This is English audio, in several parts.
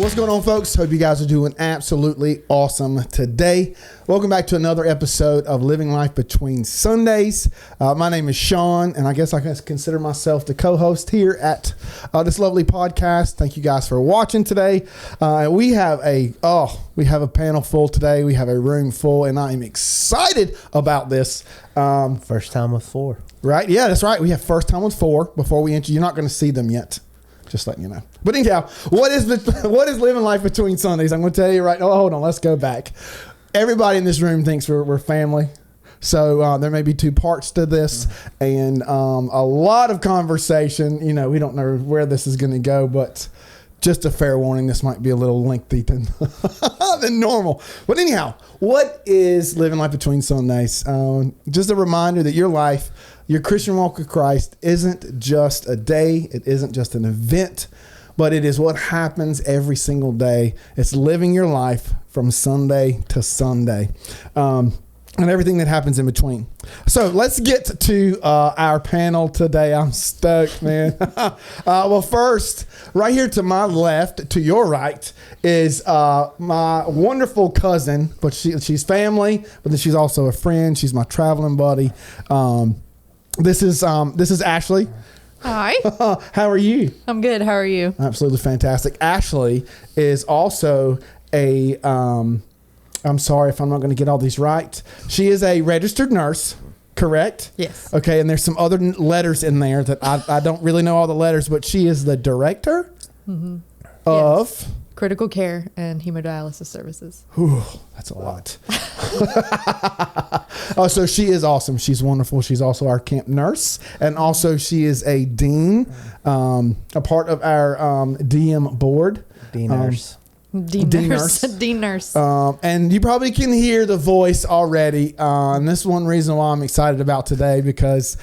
What's going on, folks? Hope you guys are doing absolutely awesome today. Welcome back to another episode of Living Life Between Sundays. My name is Shawn, and I guess I can consider myself the co-host here at this lovely podcast. Thank you guys for watching today. We have a panel full today. We have a room full, and I am excited about this. First time with 4. Right? Yeah, that's right. We have first time with 4. Before we enter, you're not going to see them yet. Just letting you know. But anyhow, what is living life between Sundays? I'm going to tell you right now. Oh, hold on. Let's go back. Everybody in this room thinks we're family. So there may be 2 parts to this and a lot of conversation. You know, we don't know where this is going to go, but just a fair warning, this might be a little lengthy than normal. But anyhow, what is living life between Sundays? Just a reminder that your Christian walk with Christ isn't just a day. It isn't just an event, but it is what happens every single day. It's living your life from Sunday to Sunday, and everything that happens in between. So let's get to our panel today. I'm stoked, man. Well, first, right here to my left, to your right, is my wonderful cousin, but she's family, but then she's also a friend. She's my traveling buddy. This is Ashley. Hi. How are you? I'm good. How are you? Absolutely fantastic. Ashley is also I'm sorry if I'm not going to get all these right. She is a registered nurse, correct? Yes. Okay, and there's some other letters in there that I don't really know all the letters, but she is the director of... Yes. Critical care and hemodialysis services. Whew, that's a lot. Oh, so she is awesome. She's wonderful. She's also our camp nurse. And also she is a dean, a part of our DM board. Dean nurse. Dean nurse. Dean nurse. And you probably can hear the voice already. And this is one reason why I'm excited about today, because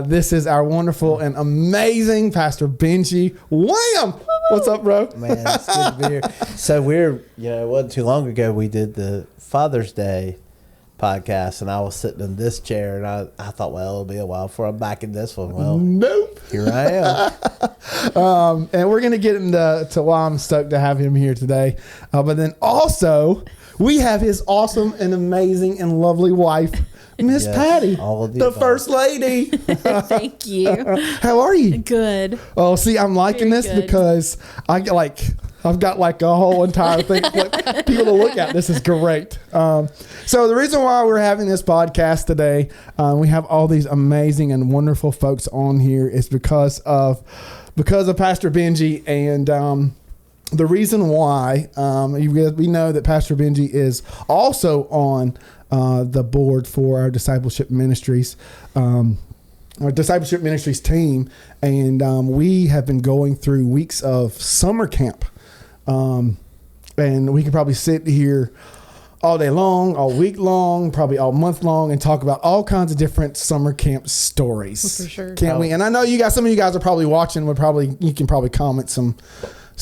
this is our wonderful and amazing Pastor Benji Wham. What's up, bro? Man, it's good to be here. So it wasn't too long ago we did the Father's Day podcast, and I was sitting in this chair, and I thought, well, it'll be a while before I'm back in this one. Well, nope. Here I am. And we're going to get into why I'm stoked to have him here today. But then also, we have his awesome and amazing and lovely wife, Miss Patty, the First Lady. Thank you. How are you? Good. Oh, see, I'm liking Very this good. because I've got like a whole entire thing for people to look at. This is great. So the reason why we're having this podcast today, we have all these amazing and wonderful folks on here, is because of Pastor Benji. And the reason why, we know that Pastor Benji is also on the board for our discipleship ministries, our discipleship ministries team. And we have been going through weeks of summer camp. And we could probably sit here all day long, all week long, probably all month long, and talk about all kinds of different summer camp stories. For sure. Can't we? And I know some of you guys are probably watching. You can probably comment some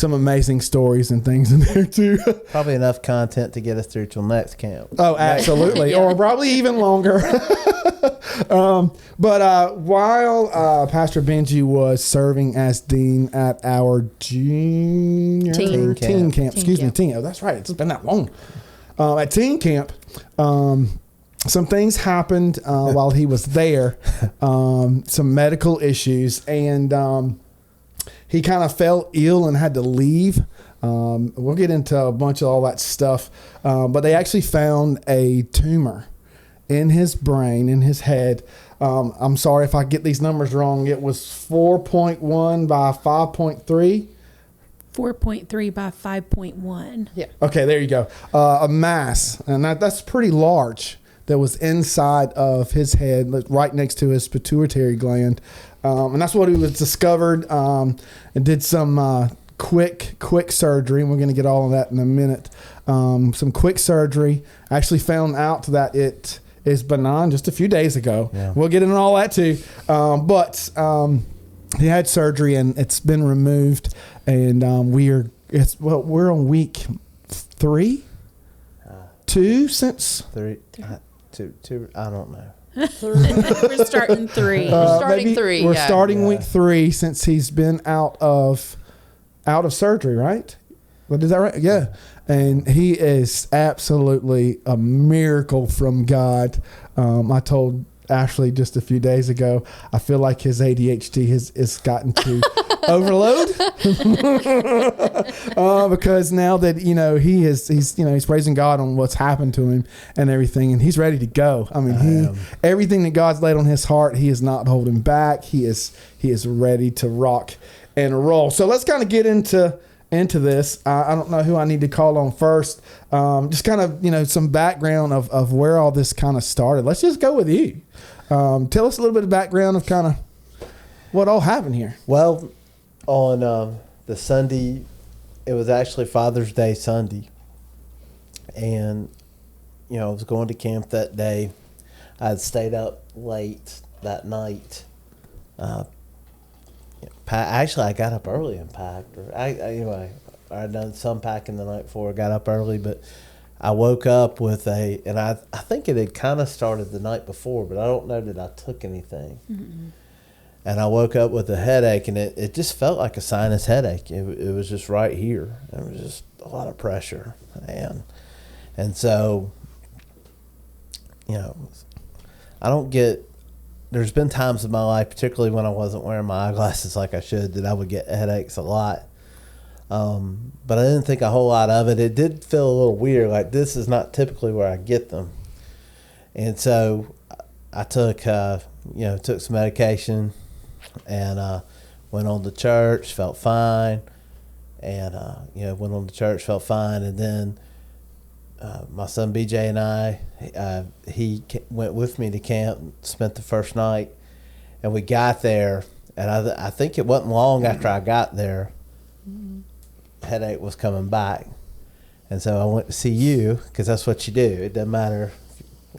amazing stories and things in there too. Probably enough content to get us through till next camp. Oh, absolutely. Yeah. Or probably even longer. But while Pastor Benji was serving as dean at our junior Teen camp. Excuse me, teen. Oh, that's right. It's been that long. At teen camp, some things happened while he was there. Some medical issues, and he kind of fell ill and had to leave. We'll get into a bunch of all that stuff. But they actually found a tumor in his brain, in his head. I'm sorry if I get these numbers wrong. It was 4.1 by 5.3. 4.3 by 5.1. Yeah. Okay, there you go. A mass, and that's pretty large, that was inside of his head, right next to his pituitary gland. And that's what he was discovered, and did some quick surgery. And we're going to get all of that in a minute. Some quick surgery. Actually found out that it is benign just a few days ago. Yeah. We'll get into all that too. But he had surgery, and it's been removed. And we're on week 3, 2 since 3, 2. I don't know. We're starting 3. We're starting week 3 since he's been out of surgery, right? But is that right? Yeah. And he is absolutely a miracle from God. I told Ashley just a few days ago, I feel like his ADHD has gotten to overload. Because now that, he's praising God on what's happened to him and everything, and he's ready to go. I mean, everything that God's laid on his heart, he is not holding back. He is ready to rock and roll. So let's kind of get into this. I don't know who I need to call on first. Just kind of, some background of where all this kind of started. Let's just go with you. Tell us a little bit of background of kind of what all happened here. Well, on the Sunday, it was actually Father's Day Sunday. And, I was going to camp that day. I had stayed up late that night. Actually, I got up early and packed. Anyway, I had done some packing the night before. I got up early, but I woke up with and I think it had kind of started the night before, but I don't know that I took anything. Mm-hmm. And I woke up with a headache, and it just felt like a sinus headache. It was just right here. There was just a lot of pressure. And so, I don't get... There's been times in my life, particularly when I wasn't wearing my eyeglasses like I should, that I would get headaches a lot. But I didn't think a whole lot of it. It did feel a little weird. Like, this is not typically where I get them. And so I took some medication and went on to church, felt fine. And, went on to church, felt fine. And then my son BJ and I, he went with me to camp, spent the first night, and we got there, and I think it wasn't long after I got there, headache was coming back, and so I went to see you, because that's what you do. It doesn't matter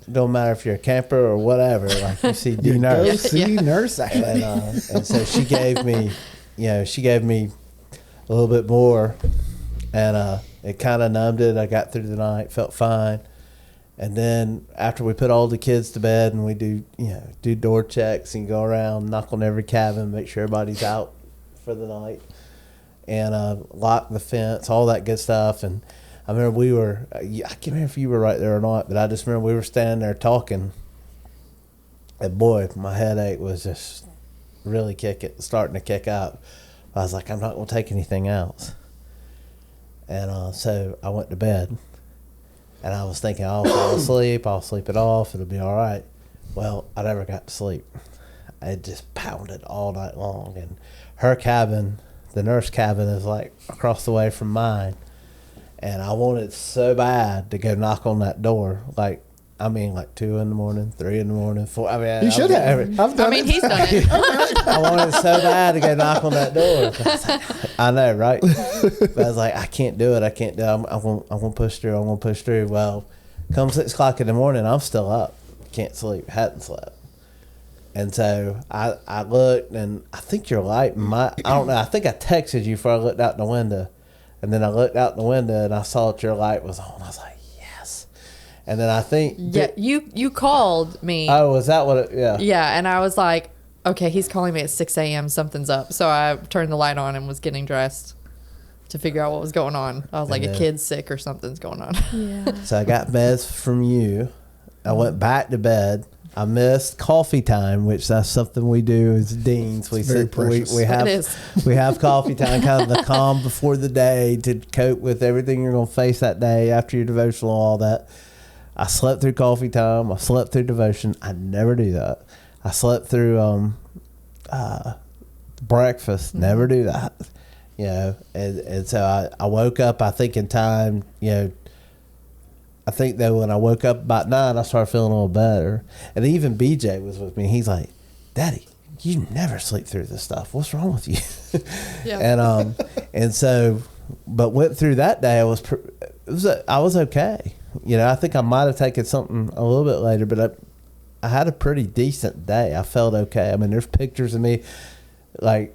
if you're a camper or whatever, like you see D nurse. Go see nurse. And so she gave me a little bit more, and it kind of numbed it. I got through the night, felt fine. And then after we put all the kids to bed and we do door checks and go around, knock on every cabin, make sure everybody's out for the night, and lock the fence, all that good stuff. And I remember I can't remember if you were right there or not, but I just remember we were standing there talking. And boy, my headache was just really starting to kick up. I was like, I'm not going to take anything else. And so I went to bed, and I was thinking, I'll fall asleep. I'll sleep it off. It'll be all right. Well, I never got to sleep. I just pounded all night long. And her cabin, the nurse cabin, is like across the way from mine. And I wanted so bad to go knock on that door. Like 2 in the morning, 3 in the morning, 4. You should have. He's done it. I wanted so bad to go knock on that door. I know, right? But I was like, I can't do it. I'm going to push through. Well, come 6 o'clock in the morning, I'm still up. Can't sleep. Hadn't slept. And so I looked, and I think your light, I don't know. I think I texted you before I looked out the window. And then I looked out the window, and I saw that your light was on. I was like, yes. And then I think... Yeah, you called me. Oh, was that what it... Yeah. Yeah, and I was like, okay, he's calling me at 6 a.m. Something's up. So I turned the light on and was getting dressed to figure out what was going on. I was like, a kid's sick or something's going on. Yeah. So I got meds from you. I went back to bed. I missed coffee time, which that's something we do as deans. We have coffee time, kind of the calm before the day to cope with everything you're going to face that day after your devotional, all that. I slept through coffee time. I slept through devotion. I never do that. I slept through breakfast. Never do that. And so I woke up, I think, in time, I think that when I woke up about 9, I started feeling a little better. And even BJ was with me. He's like, Daddy, you never sleep through this stuff. What's wrong with you? Yeah. And so, but went through that day. I was okay. I think I might have taken something a little bit later, but I had a pretty decent day. I felt okay. There's pictures of me, on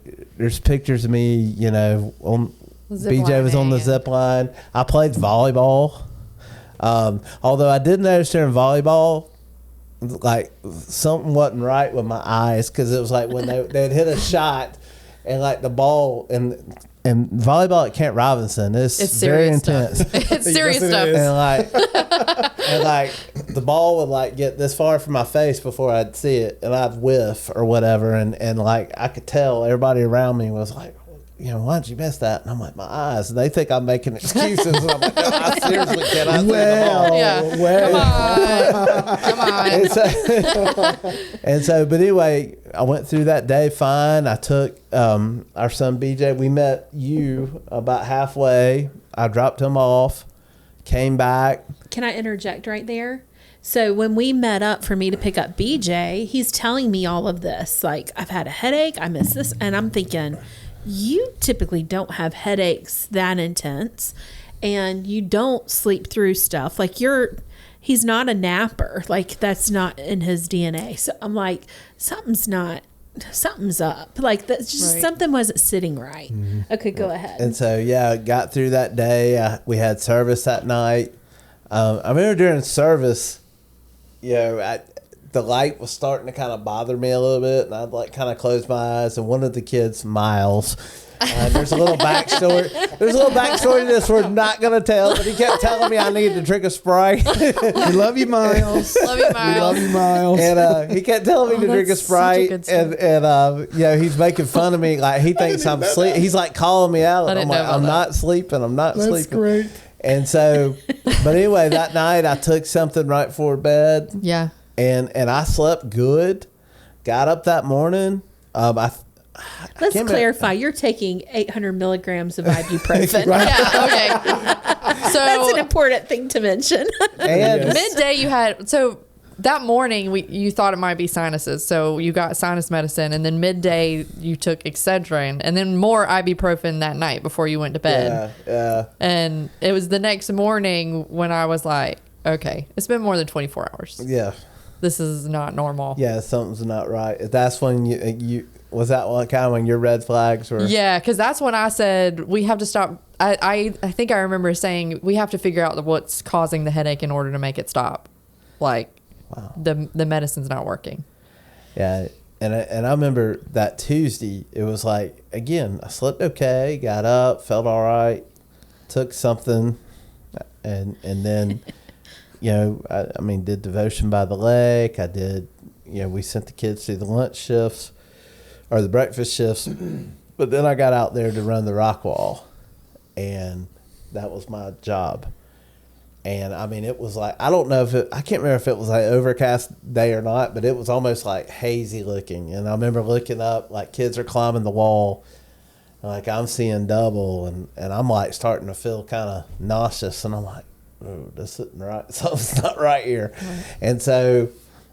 BJ was on the zip line. I played volleyball. Although I did notice during volleyball, like something wasn't right with my eyes, because it was like when they'd hit a shot and like the ball, and and volleyball at Camp Robinson is very serious intense. It's serious Yes, it stuff. is. And like the ball would like get this far from my face before I'd see it, and I'd whiff or whatever, and like I could tell everybody around me was like, why'd you miss that? And I'm like, my eyes. And they think I'm making excuses, and I'm like, no, I seriously cannot see the ball. Yeah. Come on. And so, but anyway, I went through that day fine. I took our son BJ. We met you about halfway. I dropped him off, came back. Can I interject right there? So when we met up for me to pick up BJ, he's telling me all of this. Like, I've had a headache. I miss this. And I'm thinking, you typically don't have headaches that intense, and you don't sleep through stuff. Like, he's not a napper. Like, that's not in his DNA. So I'm like, something's up. Like, that's just something wasn't sitting right. Mm-hmm. Okay, go ahead. And so, got through that day. We had service that night. I remember during service, the light was starting to kind of bother me a little bit, and I'd like kind of close my eyes. And one of the kids, Miles, there's a little backstory. There's a little backstory to this we're not going to tell, but he kept telling me I needed to drink a Sprite. We love you, Miles. Love you, Miles. We love you, Miles. And he kept telling me to drink a that's such a Sprite, good story. and he's making fun of me. Like, he thinks I'm sleeping. He's like calling me out. And I'm like, I'm not sleeping. I'm not That's sleeping. great. And so, but anyway, that night I took something right before bed. Yeah. And I slept good. Got up that morning. Let's clarify. You're taking 800 milligrams of ibuprofen. Yeah. Okay. So That's an important thing to mention. And midday you had that morning you thought it might be sinuses, so you got sinus medicine, and then midday you took Excedrin, and then more ibuprofen that night before you went to bed. Yeah. And it was the next morning when I was like, okay, it's been more than 24 hours. Yeah. This is not normal. Yeah, something's not right. That's when you was that one kind of when your red flags were. Yeah, because that's when I said we have to stop. I think I remember saying we have to figure out what's causing the headache in order to make it stop. Like, wow, the medicine's not working. Yeah, and I remember that Tuesday. It was like, again, I slept okay, got up, felt all right, took something, and then. I mean, did devotion by the lake. I did, we sent the kids through the lunch shifts or the breakfast shifts. But then I got out there to run the rock wall, and that was my job. And I mean, it was like, I don't know I can't remember if it was like overcast day or not, but it was almost like hazy looking. And I remember looking up, like kids are climbing the wall, and like I'm seeing double, and I'm like starting to feel kind of nauseous, and I'm like, oh, this isn't right. Something's not right here. Right. And so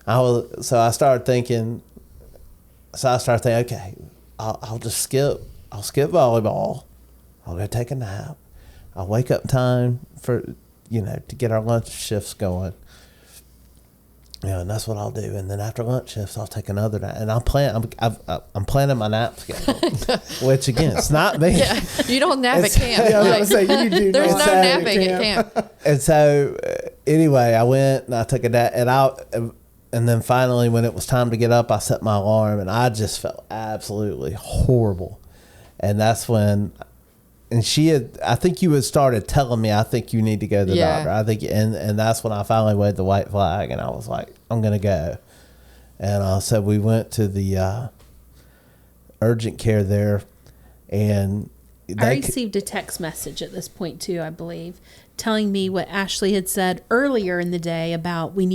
I started thinking, okay, I'll skip volleyball. I'll go take a nap. I'll wake up time for, to get our lunch shifts going. And that's what I'll do. And then after lunch shifts, I'll take another nap. And I'm planning my nap schedule, which again, it's not me. Yeah, you don't nap at camp. Yeah, I was going to say, you do. There's no not napping at camp. And so, anyway, I went and I took a nap, and then finally, when it was time to get up, I set my alarm, and I just felt absolutely horrible. And that's when, and I think you had started telling me, I think you need to go to the doctor. I think, and that's when I finally waved the white flag, and I was like, I'm going to go. And so we went to the urgent care there, and I received a text message at this point too, I believe, telling me what Ashley had said earlier in the day about we've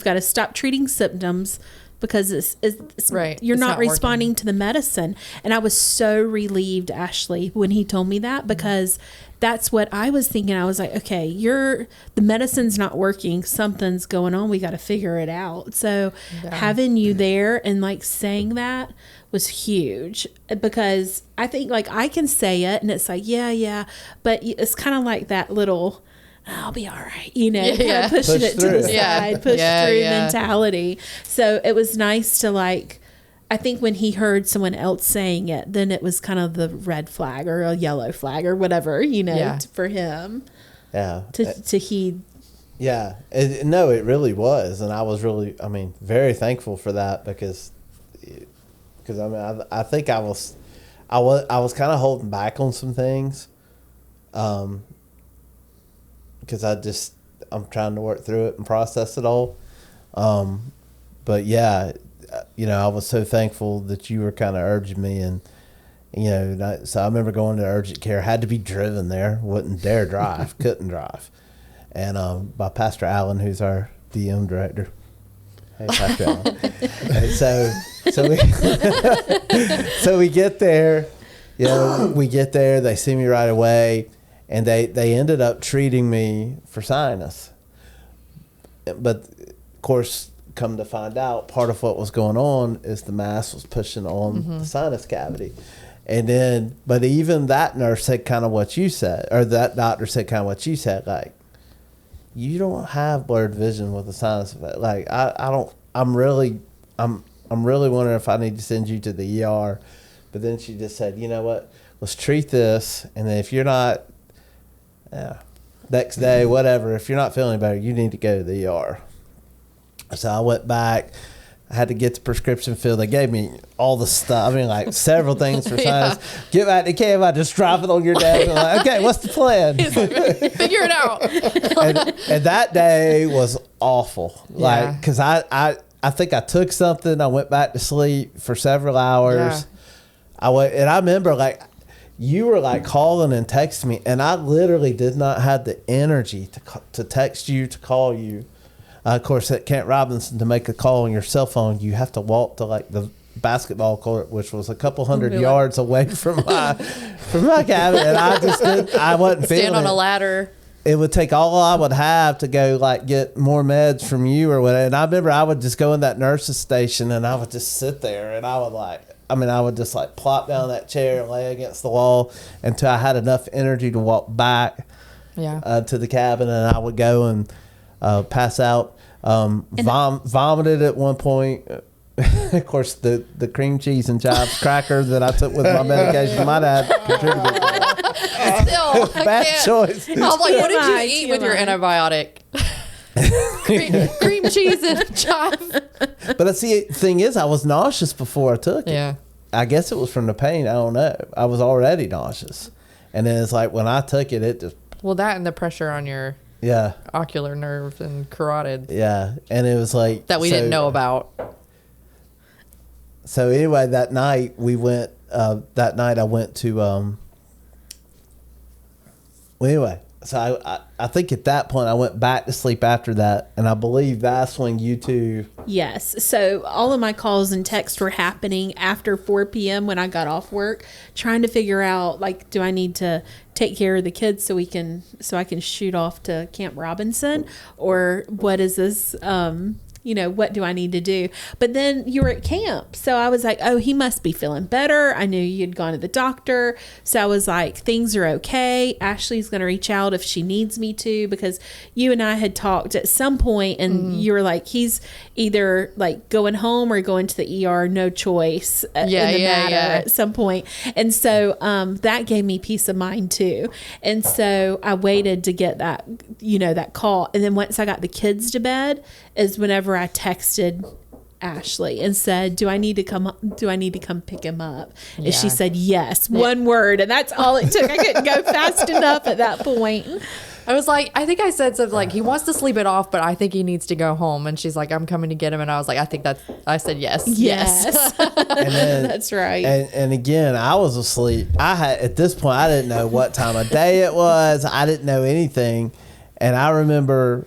got to stop treating symptoms because it's right. You're it's not responding working to the medicine. And I was so relieved, Ashley, when he told me that, because that's what I was thinking. I was like, okay, the medicine's not working. Something's going on. We got to figure it out. So having you there and like saying that was huge, because I think like I can say it and it's like, yeah, but it's kind of like that little, I'll be all right, kind of pushing it to the side, push through mentality. So it was nice to like, I think when he heard someone else saying it, then it was kind of the red flag or a yellow flag or whatever, for him. Yeah. To heed. Yeah. No, it really was. And I was really, very thankful for that because I think I I was kind of holding back on some things, because I'm trying to work through it and process it all. But yeah, I was so thankful that you were kind of urging me, and so I remember going to urgent care, had to be driven there, wouldn't dare drive, couldn't drive, and by Pastor Allen, who's our DM director. Hey, Pastor Allen. And so we get there, they see me right away, and they ended up treating me for sinus. But of course, come to find out, part of what was going on is the mass was pushing on the sinus cavity. And then, but even that nurse said kind of what you said, or that doctor said kind of what you said, like, you don't have blurred vision with a sinus effect. Like, I'm really wondering if I need to send you to the ER. But then she just said, you know what, let's treat this. And then if you're not, next day, whatever, if you're not feeling better, you need to go to the ER. So I went back. I had to get the prescription filled. They gave me all the stuff. I mean, like several things for sinus. Get back to camp. I just drop it on your desk. And like, okay, what's the plan? Figure it out. and that day was awful. Like, because I think I took something. I went back to sleep for several hours. Yeah. I remember, like, you were like calling and texting me, and I literally did not have the energy to text you, to call you. Of course, at Camp Robinson, to make a call on your cell phone, you have to walk to like the basketball court, which was a couple hundred yards away from my cabin, and I wasn't feeling it. Stand on a ladder. It would take all I would have to go like get more meds from you or whatever. And I remember I would just go in that nurse's station, and I would just sit there, and I would just like plop down that chair and lay against the wall until I had enough energy to walk back to the cabin, and I would go and pass out. Vomited at one point. Of course, the cream cheese and chives cracker that I took with my medication might have contributed to that. Still, bad choice. I was like, what did you eat with your antibiotic? cream cheese and chives. But the thing is, I was nauseous before I took it. Yeah. I guess it was from the pain. I don't know. I was already nauseous. And then it's like when I took it, it just... Well, that and the pressure on your ocular nerve and carotid. Yeah. And it was like... That we didn't know about. So anyway, that night we went... I went to... Well, anyway... So I think at that point I went back to sleep after that, and I believe that's when you two... Yes. So all of my calls and texts were happening after 4 p.m. when I got off work, trying to figure out, like, do I need to take care of the kids so I can shoot off to Camp Robinson, or what is this... what do I need to do? But then you were at camp. So I was like, oh, he must be feeling better. I knew you'd gone to the doctor. So I was like, things are okay. Ashley's going to reach out if she needs me to, because you and I had talked at some point, and you were like, he's either like going home or going to the ER, no choice in the matter at some point. And so that gave me peace of mind too. And so I waited to get that, that call. And then once I got the kids to bed is whenever I texted Ashley and said, do I need to come pick him up? And she said, yes, one word. And that's all it took. I couldn't go fast enough at that point. I was like, I think I said something like, he wants to sleep it off, but I think he needs to go home. And she's like, I'm coming to get him. And I was like, I said, yes. And then, that's right. And again, I was asleep. At this point, I didn't know what time of day it was. I didn't know anything. And I remember,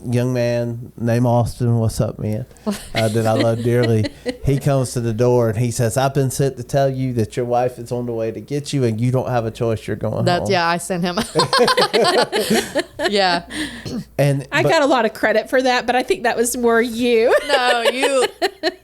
young man named Austin, what's up, man, that I love dearly. He comes to the door and he says, I've been sent to tell you that your wife is on the way to get you, and you don't have a choice. You're going home. Yeah, I sent him. Yeah. And I got a lot of credit for that, but I think that was more you. No, you.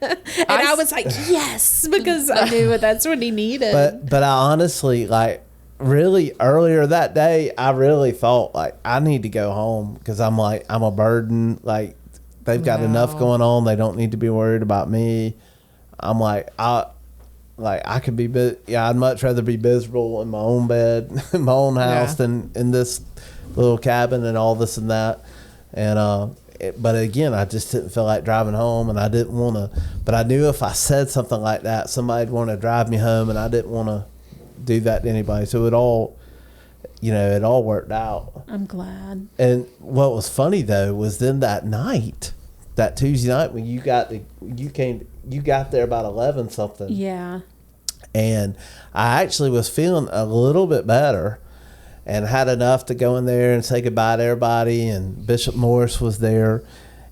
And I was like, yes, because I knew that's what he needed. But I honestly, like, really earlier that day, I really thought like I need to go home, because I'm a burden. Like, they've got enough going on. They don't need to be worried about me. I'm like, I could be, I'd much rather be miserable in my own bed, in my own house, than in this little cabin and all this and that. And but again, I just didn't feel like driving home, and I didn't want to. But I knew if I said something like that, somebody'd want to drive me home, and I didn't want to do that to anybody. So it all worked out. I'm glad. And what was funny though was then that night, that Tuesday night when you got there about 11 something. Yeah. And I actually was feeling a little bit better and had enough to go in there and say goodbye to everybody. And Bishop Morris was there.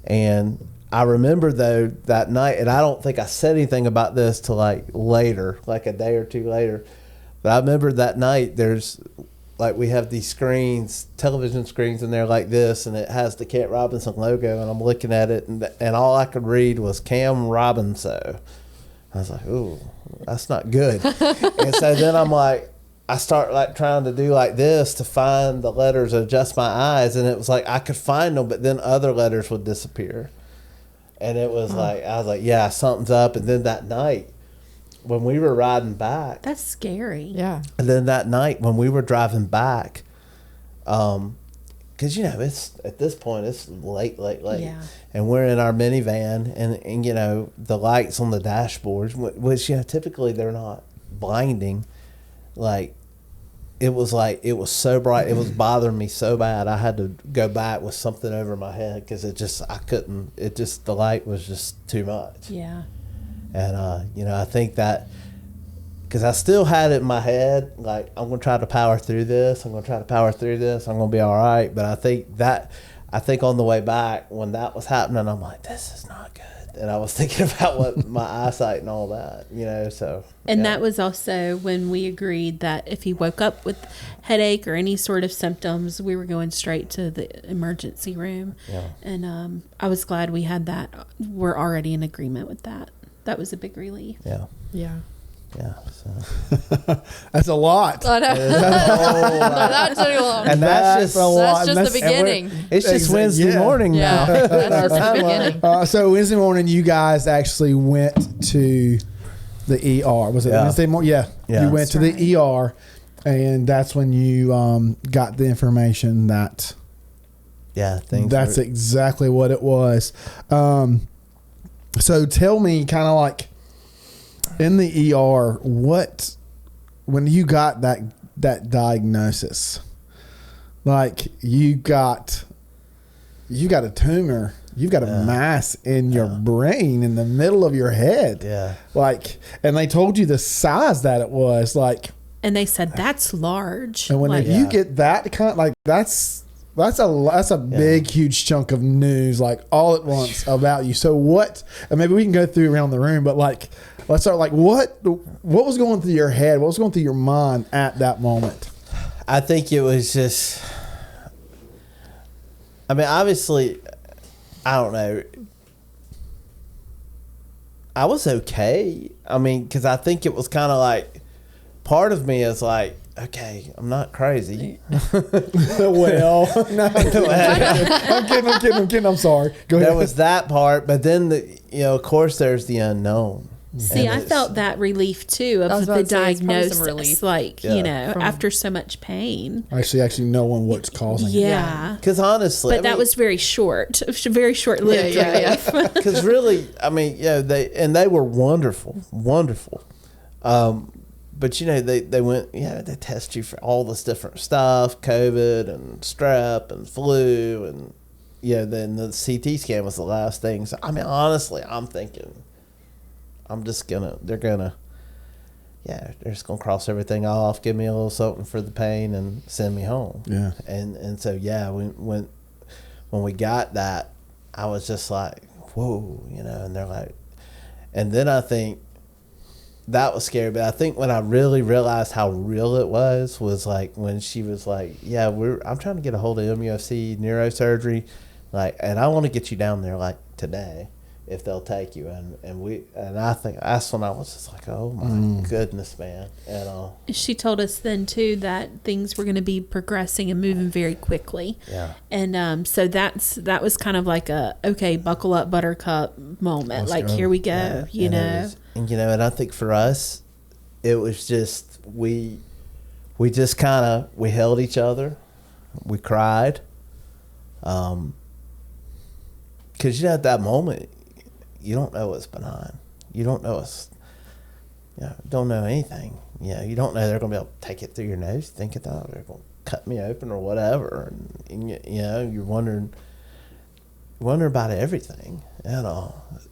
And I remember though that night, and I don't think I said anything about this till like later, like a day or two later. But I remember that night we have these screens, television screens in there like this, and it has the Kent Robinson logo, and I'm looking at it, and all I could read was Cam Robinson. I was like, ooh, that's not good. And so then I start like trying to do like this to find the letters, adjust my eyes, and it was like I could find them, but then other letters would disappear. And it was I was like, yeah, something's up. And then that night, when we were riding back. That's scary. Yeah. And then that night when we were driving back, because it's at this point it's late, Yeah. and we're in our minivan, and the lights on the dashboards, which typically they're not blinding, it was so bright, it was bothering me so bad I had to go back with something over my head because the light was just too much. Yeah. And I think that because I still had it in my head, like, I'm going to try to power through this. I'm going to be all right. But I think on the way back when that was happening, I'm like, this is not good. And I was thinking about what my eyesight and all that, so. And yeah. that was also when we agreed that if he woke up with headache or any sort of symptoms, we were going straight to the emergency room. Yeah. And I was glad we had that. We're already in agreement with that. That was a big relief. Yeah. Yeah. Yeah. So. That's a lot. I know. That's too long. And that's just the beginning. It's just Wednesday morning Yeah, now. that's just the beginning. So Wednesday morning, you guys actually went to the ER. Was it Wednesday morning? Yeah. You went to the ER, and that's when you got the information that. Yeah, that's exactly what it was. So tell me, kind of like in the ER, when you got that diagnosis, like you got a tumor, you've got a mass in your brain in the middle of your head. Yeah. And they told you the size that it was, and they said that's large. And when you get that kind of that's a big, huge chunk of news, all at once about you. So and maybe we can go through around the room, but let's start, what was going through your head? What was going through your mind at that moment? I think it was just, obviously, I don't know. I was okay. Because I think it was kind of part of me is okay, I'm not crazy. Well, no, I'm kidding. I'm sorry. Go ahead. There was that part, but then of course, there's the unknown. See, I felt that relief too of the diagnosis, after so much pain. Actually knowing what's causing it. Yeah. Because honestly, that was very short-lived relief. Because really, they were wonderful. But they went, they test you for all this different stuff, COVID and strep and flu, and then the CT scan was the last thing. So honestly, I'm thinking, they're just gonna cross everything off, give me a little something for the pain, and send me home. Yeah. And so when we got that, I was just like, whoa, and they're like, and then I think. That was scary, but I think when I really realized how real it was when she was like, "Yeah, I'm trying to get a hold of MUFC neurosurgery, and I want to get you down there today, if they'll take you." And I think that's when I was just like, "Oh my goodness, man!" And she told us then too that things were going to be progressing and moving very quickly. Yeah. And so that was kind of like a buckle up, Buttercup moment. Here we go, yeah. And I think for us, it was just we just kind of we held each other, we cried, because you know, at that moment, you don't know what's benign. You don't know don't know anything. You don't know they're going to be able to take it through your nose. Think it out. They're going to cut me open or whatever. And you're wondering about everything. And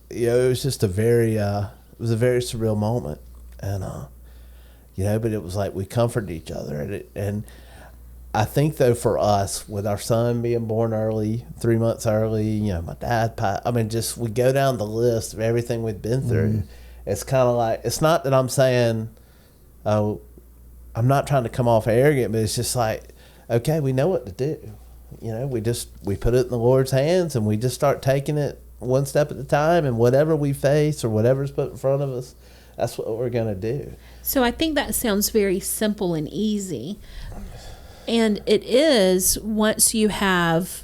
it was just a very surreal moment. And but it was like we comforted each other. And I think though for us, with our son being born early, 3 months early, my dad, just we go down the list of everything we've been through. It's kind of like, it's not that I'm saying, I'm not trying to come off arrogant, but it's just like, okay, we know what to do. We put it in the Lord's hands, and we just start taking it one step at a time, and whatever we face or whatever's put in front of us, that's what we're going to do. So I think that sounds very simple and easy. And it is, once you have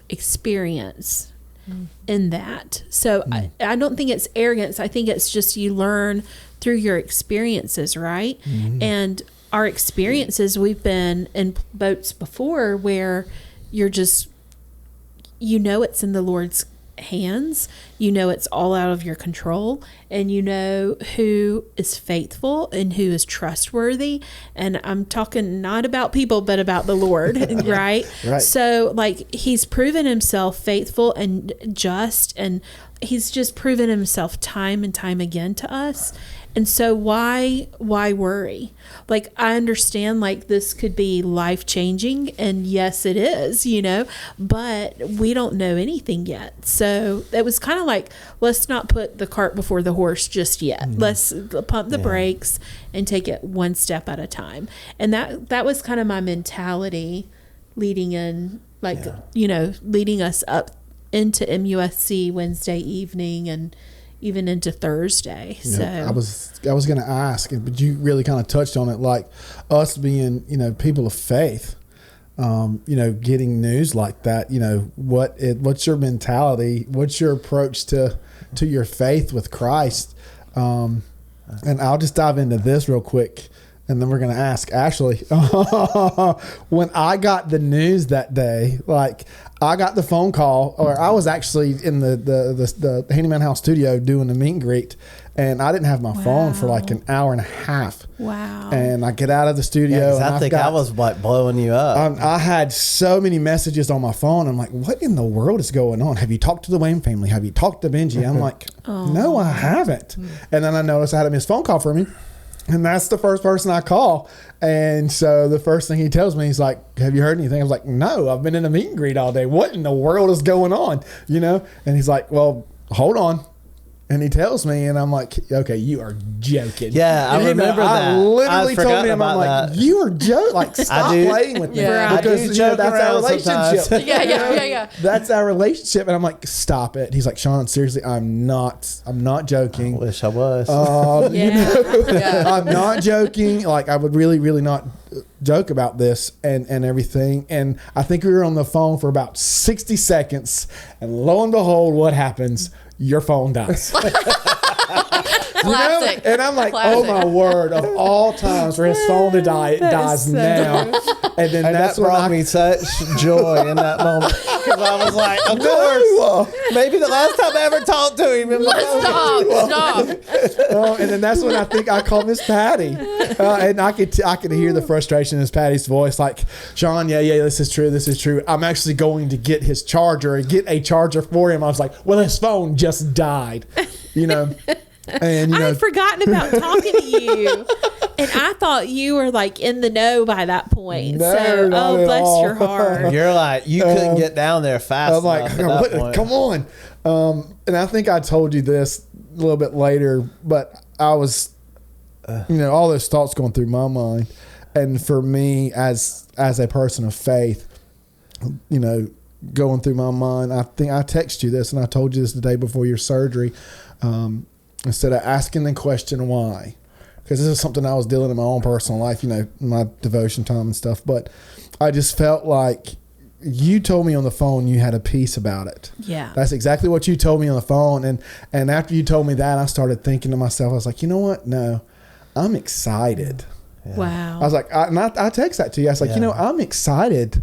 experience in that. So I don't think it's arrogance. I think it's just you learn through your experiences, right? And our experiences, we've been in boats before where you're just, it's in the Lord's hands. It's all out of your control, and who is faithful and who is trustworthy. And I'm talking not about people, but about the Lord, right? So like, he's proven himself faithful and just, and he's just proven himself time and time again to us. And so why worry? Like, I understand, like, this could be life-changing, and yes, it is, but we don't know anything yet. So it was kind of like, let's not put the cart before the horse just yet. Let's pump the brakes and take it one step at a time. And that was kind of my mentality leading in, leading us up into MUSC Wednesday evening and even into Thursday. So I was going to ask, but you really kind of touched on it, like us being, people of faith, getting news like that, what's your mentality? What's your approach to your faith with Christ? And I'll just dive into this real quick, and then we're going to ask Ashley. When I got the news that day, like, I got the phone call, or I was actually in the Handyman House studio doing the meet and greet, and I didn't have my phone for like an hour and a half. Wow. And I get out of the studio. And I think I was like blowing you up. I had so many messages on my phone. I'm like, what in the world is going on? Have you talked to the Wham family? Have you talked to Benji? I'm like, no, I haven't. And then I noticed I had a missed phone call from him. And that's the first person I call. And so the first thing he tells me, he's like, have you heard anything? I was like, no, I've been in a meet and greet all day. What in the world is going on? And he's like, well, hold on. And he tells me, and I'm like, okay, you are joking. Yeah, I remember that. I literally told him, I'm like, you are joking. Like, stop playing with me. Because that's our relationship. Yeah. That's our relationship. And I'm like, stop it. He's like, Shawn, seriously, I'm not joking. I wish I was. I'm not joking. Like, I would really, really not joke about this and everything. And I think we were on the phone for about 60 seconds. And lo and behold, what happens? Your phone dies. Classic. And I'm like, oh my word, of all times for his phone to die, it dies now. And then that's that brought me such joy in that moment, because I was like, of course, maybe the last time I ever talked to him. Stop. And then that's when I think I called Miss Patty, and I could hear the frustration in Miss Patty's voice, like, Shawn, yeah, this is true. I'm actually going to get his charger and get a charger for him. I was like, well, his phone just died, And I had forgotten about talking to you, and I thought you were like in the know by that point. No, bless your heart. You're like, you couldn't get down there fast. I'm like, come on. And I think I told you this a little bit later, but I was, all those thoughts going through my mind, and for me as a person of faith, going through my mind, I think I texted you this, and I told you this the day before your surgery. Instead of asking the question why, because this is something I was dealing in my own personal life, my devotion time and stuff. But I just felt like you told me on the phone you had a peace about it. Yeah. That's exactly what you told me on the phone. And after you told me that, I started thinking to myself, I was like, you know what? No, I'm excited. Yeah. Wow. I was like, I text that to you. I was like, I'm excited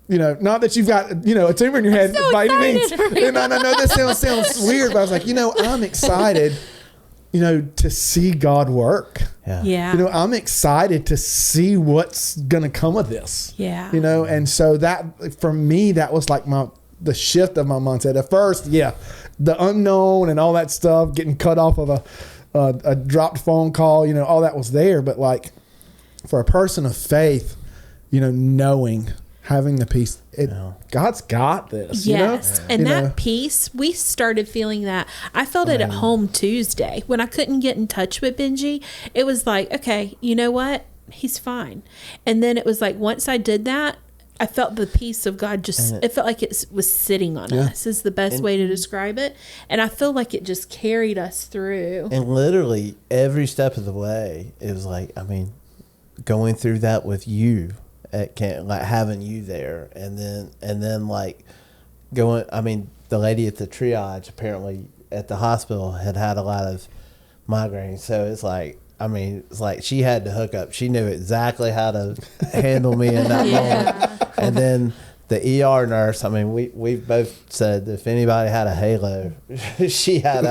not that you've got, a tumor in your head so by any means. excited. No, that sounds weird, but I was like, I'm excited, to see God work. Yeah. I'm excited to see what's going to come of this. Yeah. And so that, for me, that was like the shift of my mindset. At first, the unknown and all that stuff, getting cut off of a dropped phone call, all that was there. But like for a person of faith, knowing, having the peace, God's got this. Yes. And that peace, we started feeling that. I felt it at home Tuesday when I couldn't get in touch with Benji. It was like, okay, you know what? He's fine. And then it was like, once I did that, I felt the peace of God it felt like it was sitting on us is the best way to describe it. And I feel like it just carried us through. And literally every step of the way, it was like, going through that with you at camp, like having you there. And then like going, the lady at the triage apparently at the hospital had a lot of migraines. So it's like, it's like she had to hook up. She knew exactly how to handle me in that moment. And then the ER nurse, we both said if anybody had a halo, she had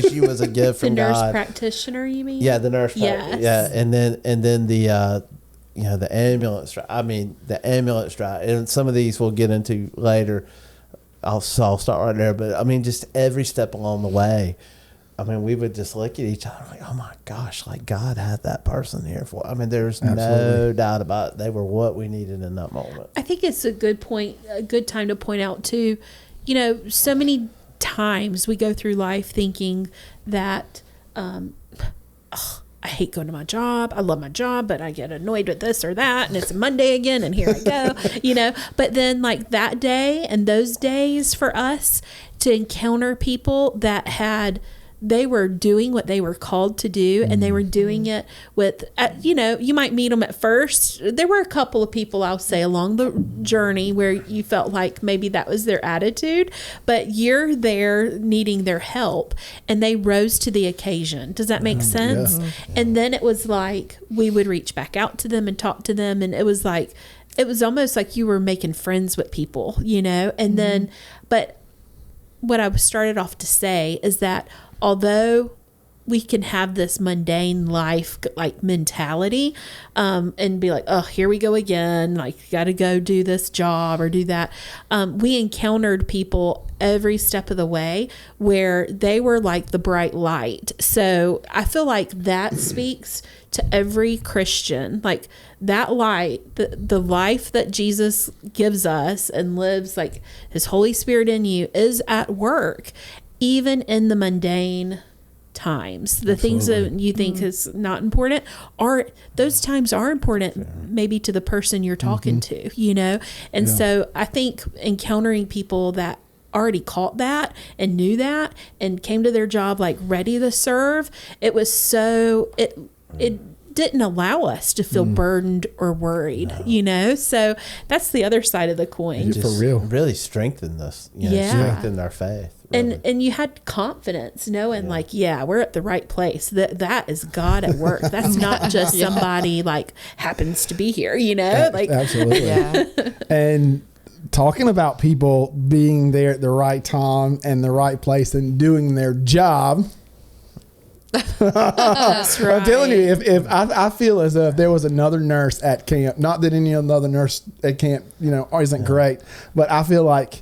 she was a gift from God. The nurse practitioner, you mean? Yeah, the nurse. Yes. Yeah, and then the the ambulance. The ambulance drive, and some of these we'll get into later. I'll start right there, but just every step along the way. We would just look at each other like, oh my gosh, like God had that person here for. There's no doubt about it. They were what we needed in that moment. I think it's a good time to point out too, so many times we go through life thinking that, I hate going to my job. I love my job, but I get annoyed with this or that. And it's a Monday again. And here I go, but then like that day and those days for us to encounter people that they were doing what they were called to do, and they were doing it with, you might meet them at first. There were a couple of people, I'll say, along the journey where you felt like maybe that was their attitude, but you're there needing their help, and they rose to the occasion. Does that make sense? Yeah. And then it was like we would reach back out to them and talk to them, and it was almost like you were making friends with people, and then, but what I started off to say is that although we can have this mundane life like mentality and be like, oh, here we go again, like got to go do this job or do that. We encountered people every step of the way where they were like the bright light. So I feel like that speaks to every Christian, like that light, the life that Jesus gives us and lives, like his Holy Spirit in you is at work, even in the mundane times. The things that you think is not important those times are important, maybe to the person you're talking to, And so I think encountering people that already caught that and knew that and came to their job like ready to serve, it was it didn't allow us to feel burdened or worried, So that's the other side of the coin. For real. Really strengthened us, strengthened our faith. Really. And you had confidence knowing we're at the right place. That is God at work. That's not just somebody like happens to be here, Absolutely. Yeah. And talking about people being there at the right time and the right place and doing their job. That's right. I'm telling you, if I feel as if there was another nurse at camp, not that any other nurse at camp, isn't great, but I feel like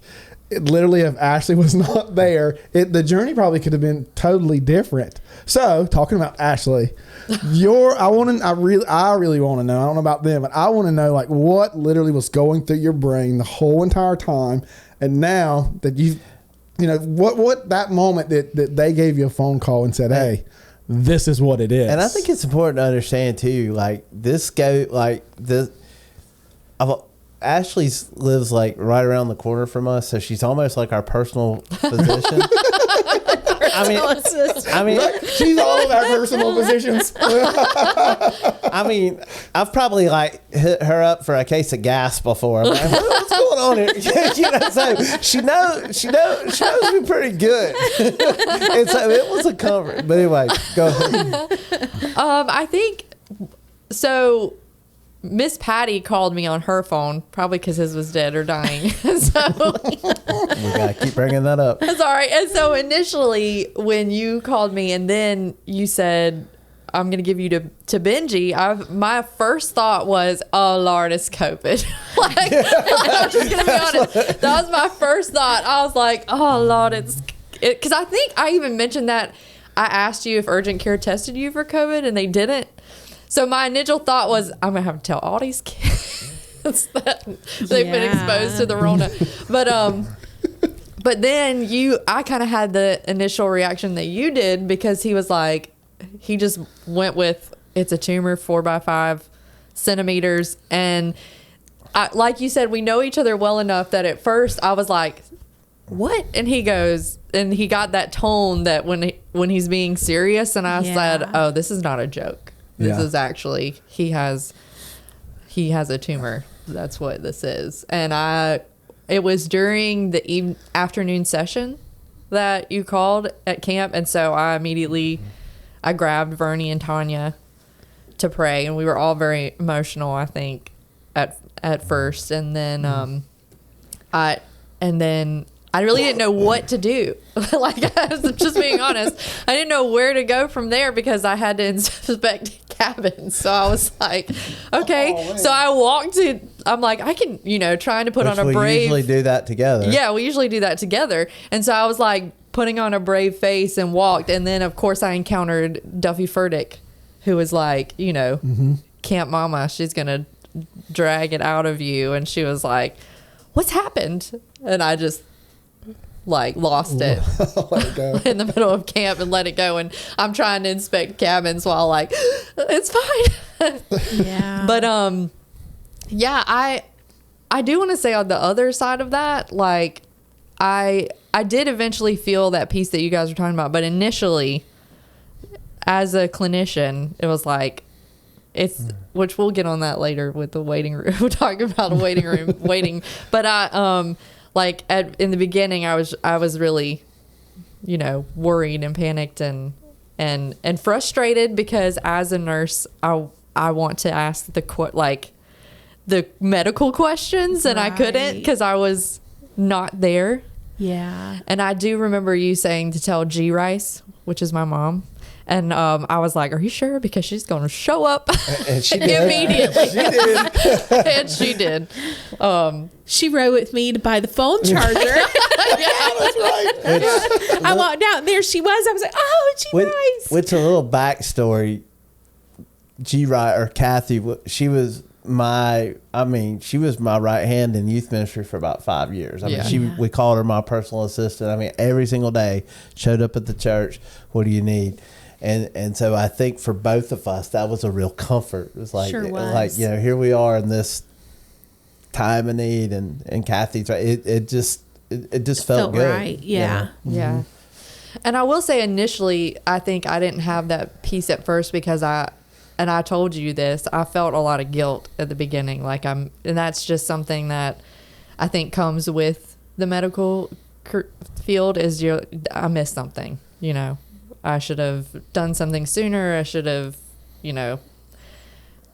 literally if Ashley was not there, the journey probably could have been totally different. So talking about Ashley, I really want to know, I don't know about them, but I want to know like what literally was going through your brain the whole entire time. And now that what that moment that they gave you a phone call and said, hey, this is what it is. And I think it's important to understand too, like Ashley's lives like right around the corner from us, so she's almost like our personal physician. She's all of our personal physicians. I've probably like hit her up for a case of gas before. I'm like, what's going on here? So she knows me pretty good. And so it was a comfort. But anyway, go ahead. I think so. Miss Patty called me on her phone, probably because his was dead or dying. So We gotta keep bringing that up. that's all right. And so initially, when you called me, and then you said, "I'm going to give you to Benji," my first thought was, "Oh Lord, it's COVID." Like, I'm just going to be honest. That was my first thought. I was like, "Oh Lord, because I think I even mentioned that I asked you if urgent care tested you for COVID, and they didn't." So my initial thought was, I'm gonna have to tell all these kids that they've been exposed to the Rona. But then I kind of had the initial reaction that you did, because he was like, he just went with, it's a tumor 4 by 5 centimeters, and like you said, we know each other well enough that at first I was like, what? And he goes, and he got that tone that when he's being serious, and I said, oh, this is not a joke. This is actually, he has a tumor. That's what this is. And it was during the afternoon session that you called at camp. And so I grabbed Vernie and Tanya to pray, and we were all very emotional, I think, at first. And then, I really didn't know what to do. Like, I was just being honest. I didn't know where to go from there, because I had to inspect cabins. So I was like, okay. So I walked to, I'm like, I can, trying to put on a brave. We usually do that together. Yeah, we usually do that together. And so I was like putting on a brave face and walked. And then, of course, I encountered Duffy Furtick, who was like, Camp Mama, she's going to drag it out of you. And she was like, what's happened? And I just lost it Let it go. in the middle of camp and let it go. And I'm trying to inspect cabins while it's fine. Yeah. But I do want to say on the other side of that, I did eventually feel that peace that you guys were talking about, but initially as a clinician, it was like, which we'll get on that later with the waiting room. We're talking about a waiting room waiting, but in the beginning, I was really, worried and panicked and frustrated, because as a nurse, I want to ask the medical questions, and I couldn't, because I was not there. Yeah. And I do remember you saying to tell G Rice, which is my mom. And I was like, are you sure? Because she's going to show up And she did. immediately. She did. And she did. She rode with me to buy the phone charger. That's right. I walked out and there she was. I was like, oh, G Rice. With a little backstory, Kathy, she was my right hand in youth ministry for about 5 years. We called her my personal assistant. Every single day, showed up at the church. What do you need? And so I think for both of us, that was a real comfort. It was like, Sure was. here we are in this time of need, and Kathy's right. It just felt good. Right. Yeah. Yeah. Mm-hmm. And I will say initially, I think I didn't have that peace at first, because I told you this, I felt a lot of guilt at the beginning. And that's just something that I think comes with the medical field, is I missed something, I should have done something sooner. I should have,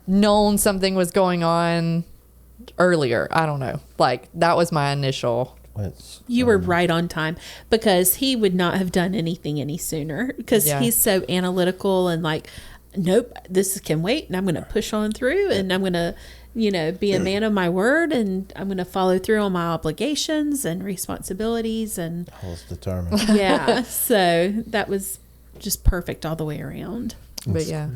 known something was going on earlier. I don't know. That was my initial. You were right on time, because he would not have done anything any sooner, because he's so analytical and nope, this can wait, and I'm going to push on through, and I'm going to, be a man of my word, and I'm going to follow through on my obligations and responsibilities. And I was determined. Yeah. So that was just perfect all the way around. But yeah.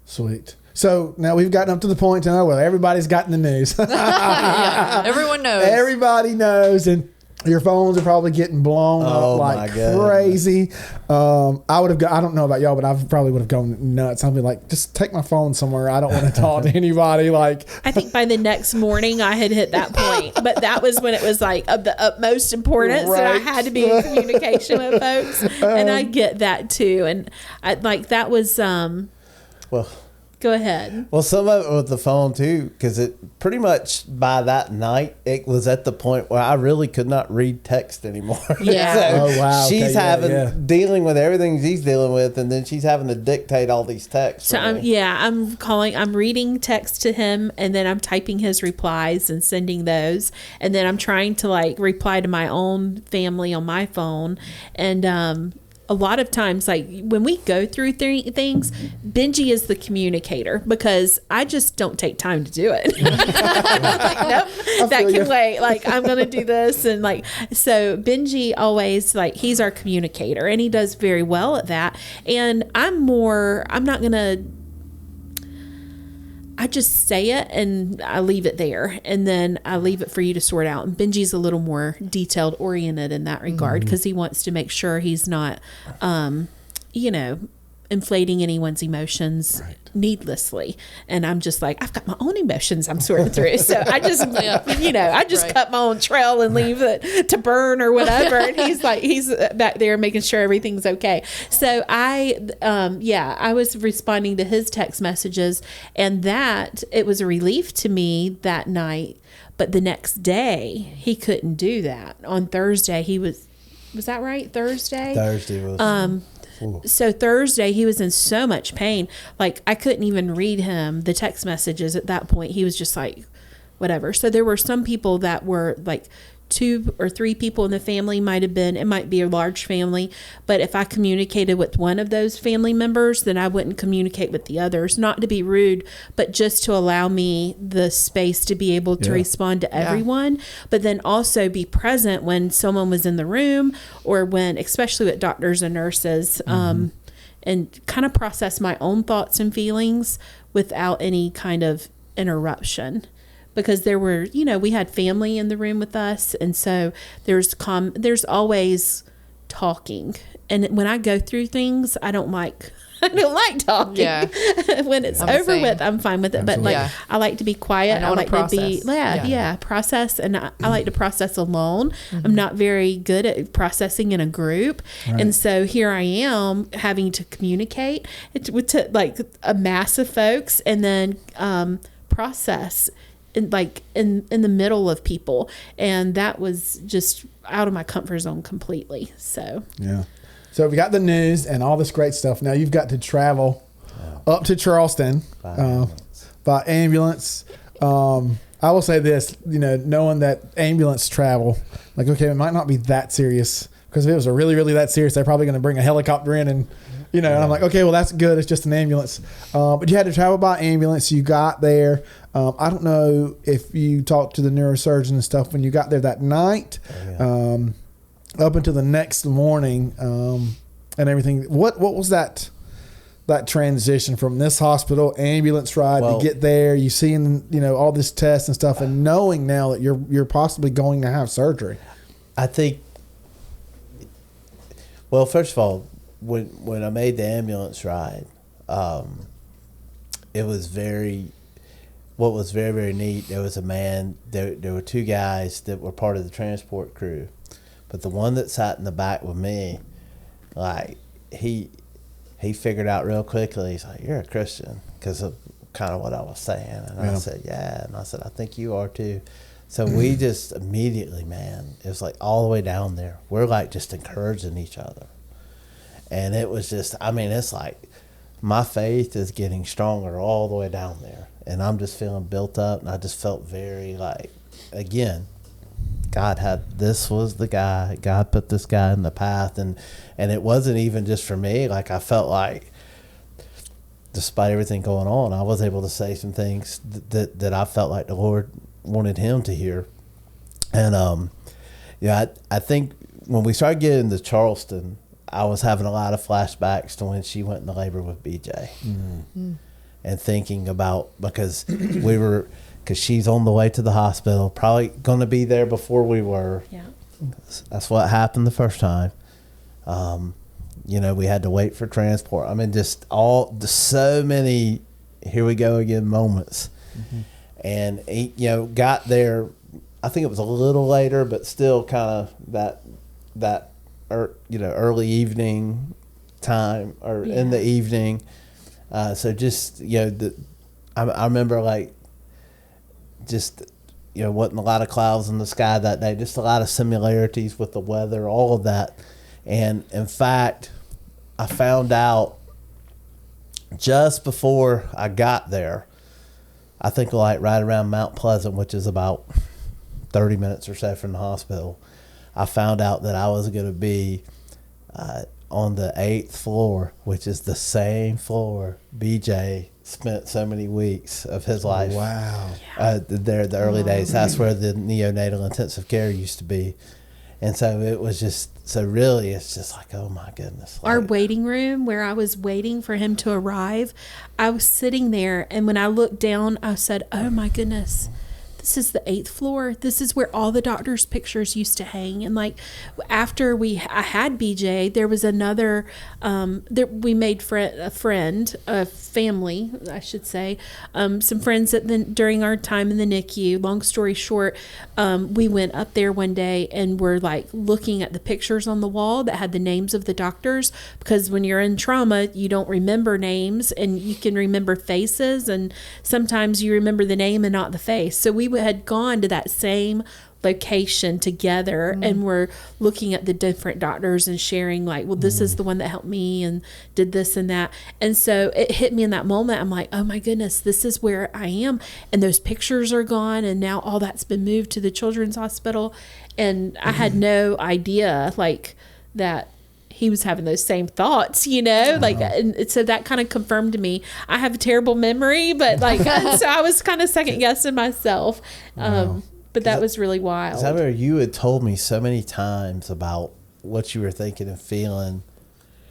Sweet. So now we've gotten up to the point to know, well, everybody's gotten the news. Yeah, everyone knows. Everybody knows, and your phones are probably getting blown up like crazy. I would have. I don't know about y'all, but I probably would have gone nuts. I'd be like, just take my phone somewhere. I don't want to talk to anybody. I think by the next morning I had hit that point, but that was when it was of the utmost importance, and I had to be in communication with folks. And I get that too. And that was well. Go ahead. Well, some of it with the phone too, because it pretty much by that night it was at the point where I really could not read text anymore. Yeah. So Oh, wow. she's Okay, yeah. dealing with everything she's dealing with, and then she's having to dictate all these texts. So for me. I'm reading text to him, and then I'm typing his replies and sending those, and then I'm trying to like reply to my own family on my phone, and a lot of times, like when we go through things, Benji is the communicator because I just don't take time to do it. Like, nope, that can wait. Like, I'm going to do this. And like, so Benji always, like, he's our communicator and he does very well at that. And I'm not going to, I just say it and I leave it there, and then I leave it for you to sort out. And Benji's a little more detailed oriented in that regard because he wants to make sure he's not, inflating anyone's emotions needlessly. And I'm just like, I've got my own emotions I'm sorting through. So I just, cut my own trail and leave it to burn or whatever. And he's back there making sure everything's okay. So I was responding to his text messages, and that it was a relief to me that night. But the next day he couldn't do that. On Thursday was that right? Thursday was, so Thursday he was in so much pain. Like I couldn't even read him the text messages at that point. He was just like, whatever. So there were some people that were like 2 or 3 people in the family it might be a large family. But if I communicated with one of those family members, then I wouldn't communicate with the others, not to be rude, but just to allow me the space to be able to respond to everyone, but then also be present when someone was in the room or when, especially with doctors and nurses, and kind of process my own thoughts and feelings without any kind of interruption. Because there were, we had family in the room with us. And so there's always talking. And when I go through things, I don't like talking. Yeah. When it's over with, I'm fine with it. Absolutely. But I like to be quiet. I like process. to be, process. And I like to process alone. I'm not very good at processing in a group. Right. And so here I am having to communicate to like a mass of folks and then process in the middle of people, and that was just out of my comfort zone completely. So we got the news and all this great stuff. Now you've got to travel up to Charleston by ambulance. I will say this, knowing that ambulance travel, like, okay, it might not be that serious, because if it was a really, really that serious, they're probably going to bring a helicopter in and and I'm like, okay, well, that's good. It's just an ambulance. But you had to travel by ambulance. You got there. I don't know if you talked to the neurosurgeon and stuff when you got there that night, up until the next morning, and everything. What was that transition from this hospital ambulance ride to get there? You seeing all this tests and stuff, and knowing now that you're possibly going to have surgery. I think. Well, first of all, when I made the ambulance ride, it was what was very, very neat. There was a man, there were 2 guys that were part of the transport crew, but the one that sat in the back with me, like he figured out real quickly, he's like, "You're a Christian," because of kind of what I was saying. And I said, "Yeah." And I said, "I think you are too." So we just immediately, man, it was like all the way down there. We're like just encouraging each other. And it was just, it's like my faith is getting stronger all the way down there. And I'm just feeling built up. And I just felt very like, again, this was the guy. God put this guy in the path. And it wasn't even just for me. Like I felt like, despite everything going on, I was able to say some things that I felt like the Lord wanted him to hear. And I think when we started getting to Charleston, I was having a lot of flashbacks to when she went into labor with BJ, and thinking about, because she's on the way to the hospital, probably going to be there before we were. Yeah, that's what happened the first time. We had to wait for transport. Just so many here we go again moments. And he, got there. I think it was a little later, but still kind of that early evening time, or in the evening. So just, I remember like just, wasn't a lot of clouds in the sky that day, just a lot of similarities with the weather, all of that. And in fact, I found out just before I got there, I think like right around Mount Pleasant, which is about 30 minutes or so from the hospital, I found out that I was going to be on the 8th floor, which is the same floor BJ spent so many weeks of his life. Wow. There, the early days, that's where the neonatal intensive care used to be. And so it was just, so really it's just like, oh my goodness. Like, our waiting room where I was waiting for him to arrive, I was sitting there, and when I looked down, I said, oh my goodness, this is the 8th floor. This is where all the doctors' pictures used to hang. And like after I had BJ, there was another, we made a family, I should say, some friends during our time in the NICU. Long story short, we went up there one day and were like looking at the pictures on the wall that had the names of the doctors, because when you're in trauma, you don't remember names, and you can remember faces, and sometimes you remember the name and not the face. So we had gone to that same location together, and we're looking at the different doctors and sharing like, well, this is the one that helped me and did this and that. And so it hit me in that moment. I'm like, oh my goodness, this is where I am. And those pictures are gone, and now all that's been moved to the children's hospital. And I had no idea like that he was having those same thoughts, like, and so that kind of confirmed to me. I have a terrible memory, but like, so I was kind of second guessing myself. But that was really wild. I remember you had told me so many times about what you were thinking and feeling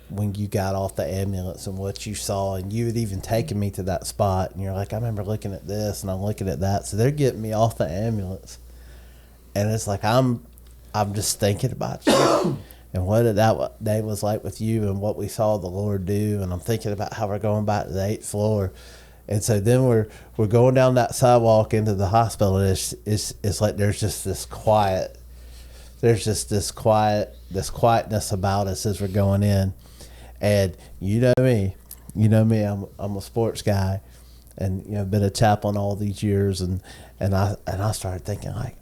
when you got off the ambulance and what you saw, and you had even taken me to that spot, and you're like, I remember looking at this and I'm looking at that. So they're getting me off the ambulance, and it's like I'm just thinking about you and what that day was like with you and what we saw the Lord do, and I'm thinking about how we're going back to the 8th floor. And so then we're going down that sidewalk into the hospital, and it's like there's just this quiet. There's just this quietness about us as we're going in. And you know me, I'm a sports guy, and been a chaplain all these years, and I started thinking like,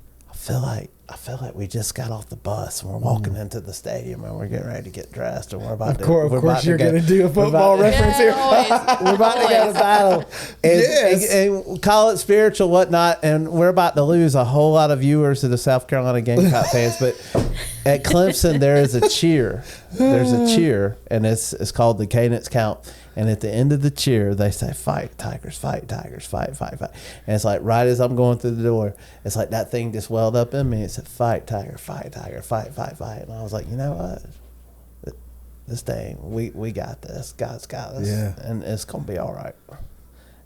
I feel like we just got off the bus and we're walking into the stadium and we're getting ready to get dressed, and we're about of course you're going to do a football reference here. We're about to go to battle. And call it spiritual, whatnot. And we're about to lose a whole lot of viewers to the South Carolina Gamecock fans. But at Clemson, there is a cheer. There's a cheer, and it's called the Cadence Count. And at the end of the cheer, they say, fight, Tigers, fight, Tigers, fight, fight, fight. And it's like right as I'm going through the door, it's like that thing just welled up in me. It said, fight, Tiger, fight, Tiger, fight, fight, fight. And I was like, you know what? This thing, we got this. God's got us. Yeah. And it's going to be all right.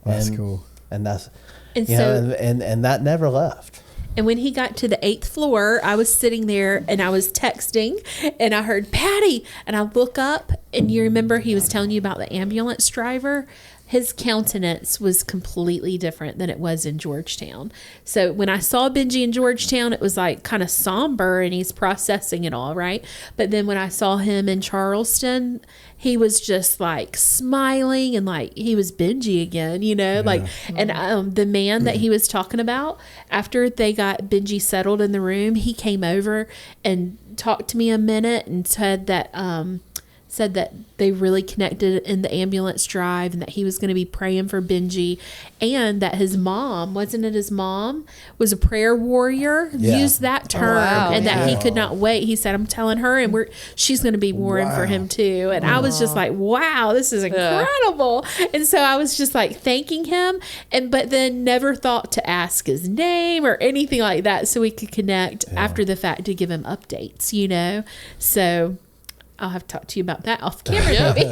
That's cool. And that's, and and that never left. And when he got to the 8th floor, I was sitting there and I was texting, and I heard Patty, and I look up, and you remember he was telling you about the ambulance driver. His countenance was completely different than it was in Georgetown. So when I saw Benji in Georgetown, it was like kind of somber, and he's processing it all, right? But then when I saw him in Charleston, he was just like smiling, and like he was Benji again, like, and the man that he was talking about, after they got Benji settled in the room, he came over and talked to me a minute and said that they really connected in the ambulance drive, and that he was going to be praying for Benji, and that his mom, wasn't it his mom, was a prayer warrior, used that term, and that he could not wait. He said, I'm telling her, and she's going to be warring for him too. And I was just like, wow, this is incredible. And so I was just like thanking him, but then never thought to ask his name or anything like that, so we could connect after the fact to give him updates, so I'll have to talk to you about that off camera. Maybe.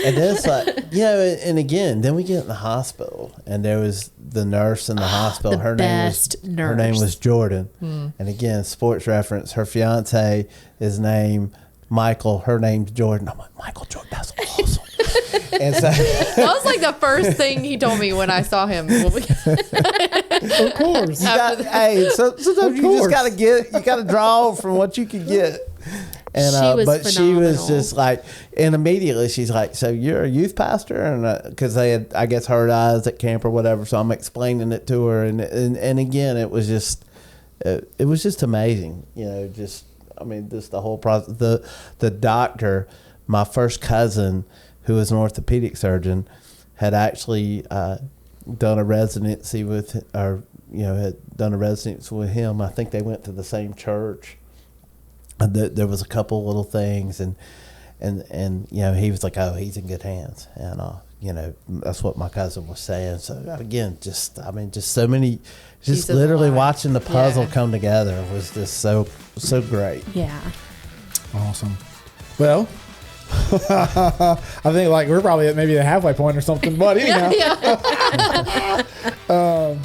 And then it's like, and again, then we get in the hospital, and there was the nurse in the hospital. Her name was Jordan. And again, sports reference. Her fiance is named Michael. Her name's Jordan. I'm like, Michael Jordan, that's awesome. And so that was like the first thing he told me when I saw him. Of course. Sometimes you just gotta draw from what you can get. And She was but she was phenomenal. just like, and immediately she's like, "So you're a youth pastor?" And because they had, I guess, heard eyes at camp or whatever. So I'm explaining it to her, and again, it was just amazing. You know, just I mean, just the whole process. The doctor, my first cousin, who was an orthopedic surgeon, had actually done a residency with, or had done a residency with him. I think they went to the same church. There was a couple little things, and he was like, "Oh, he's in good hands," and that's what my cousin was saying. So again, just so many, just Pieces literally of life. watching the puzzle Yeah. come together was just so great. Yeah. Awesome. Well, I think like we're probably at maybe the halfway point or something. But anyhow, Yeah.